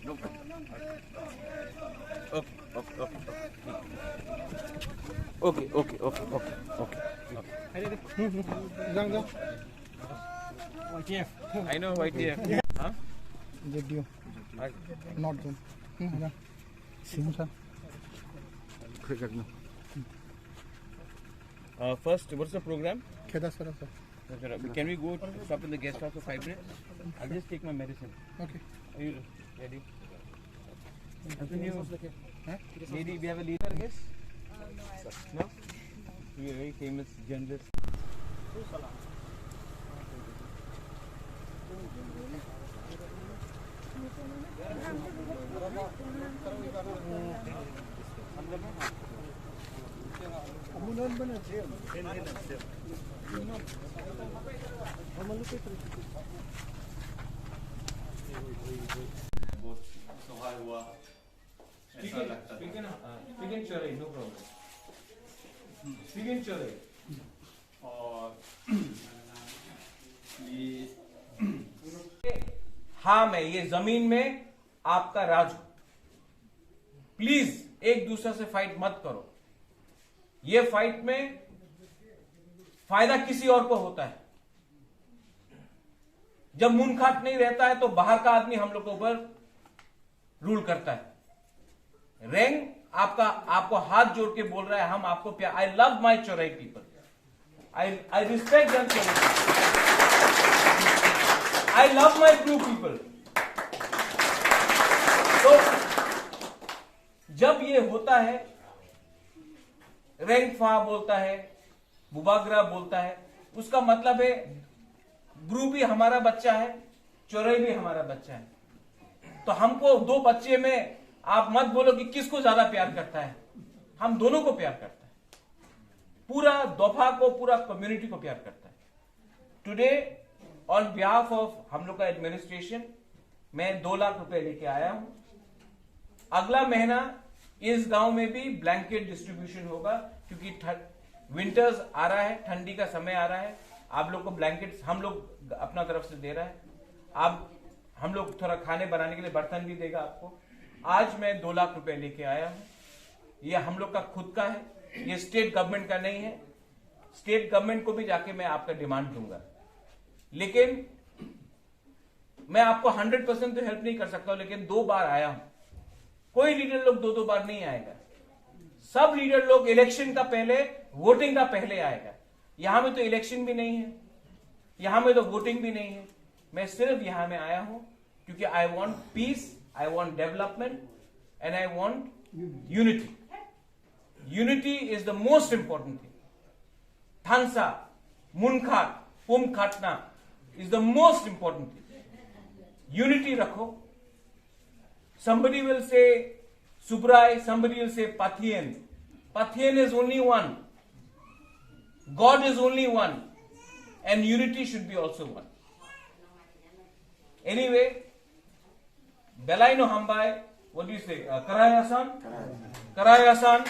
No problem. Okay. जाओ I know YTF. Huh? जेडियो not जोन सिम sir First, what's the program? खेदा sir Can we go stop in the guest house for 5 minutes? I'll just take my medicine. Okay Are you ready? Lady, we have a leader guest? No? You are very famous journalist. Speak in Chorei, no problem. Speak in Chorei. और हाँ, मैं ये जमीन में आपका राज हूं. Please एक दूसरे से फाइट मत करो. ये फाइट में फायदा किसी और को होता है. जब मुनखाट नहीं रहता है तो बाहर का आदमी हम लोग के ऊपर रूल करता है. रेंग आपको हाथ जोड़ के बोल रहा है, हम आपको प्यार. आई लव माई चोरई people. I respect them so much. I love my blue people. तो जब ये होता है, रेंगफा बोलता है, बुबागरा बोलता है, उसका मतलब है ब्रू भी हमारा बच्चा है, चोरई भी हमारा बच्चा है. तो हमको दो बच्चे में आप मत बोलो कि किसको ज्यादा प्यार करता है. हम दोनों को प्यार करता है. पूरा दोफा को, पूरा कम्युनिटी को प्यार करता है. टुडे ऑन बिहाफ ऑफ हम लोग का एडमिनिस्ट्रेशन मैं 2 लाख रुपए लेके आया हूं. अगला महीना इस गांव में भी ब्लैंकेट डिस्ट्रीब्यूशन होगा, क्योंकि विंटर्स आ रहा है, ठंडी का समय आ रहा है. आप लोग को ब्लैंकेट्स हम लोग अपना तरफ से दे रहा है. आप हम लोग थोड़ा खाने बनाने के लिए बर्तन भी देगा आपको. आज मैं 2 लाख रुपए लेके आया हूं. ये हम लोग का खुद का है, ये स्टेट गवर्नमेंट का नहीं है. स्टेट गवर्नमेंट को भी जाके मैं आपका डिमांड दूंगा, लेकिन मैं आपको 100% तो हेल्प नहीं कर सकता हूं. लेकिन 2 बार आया हूं. कोई लीडर लोग 2 बार नहीं आएगा. सब लीडर लोग इलेक्शन का पहले, वोटिंग का पहले आएगा. यहां में तो इलेक्शन भी नहीं है, यहां में तो वोटिंग भी नहीं है. मैं सिर्फ यहां में आया हूं क्योंकि I want piece, I want development and I want unity. Unity is the most important thing. Thansa, Munkhat, Pumkhatna is the most important thing. Unity rakho. Somebody will say Subrai, somebody will say Pathian. Pathian is only one. God is only one. And unity should be also one. Anyway, Belaino Hambai, what do you say? Karayasan? Karayasan.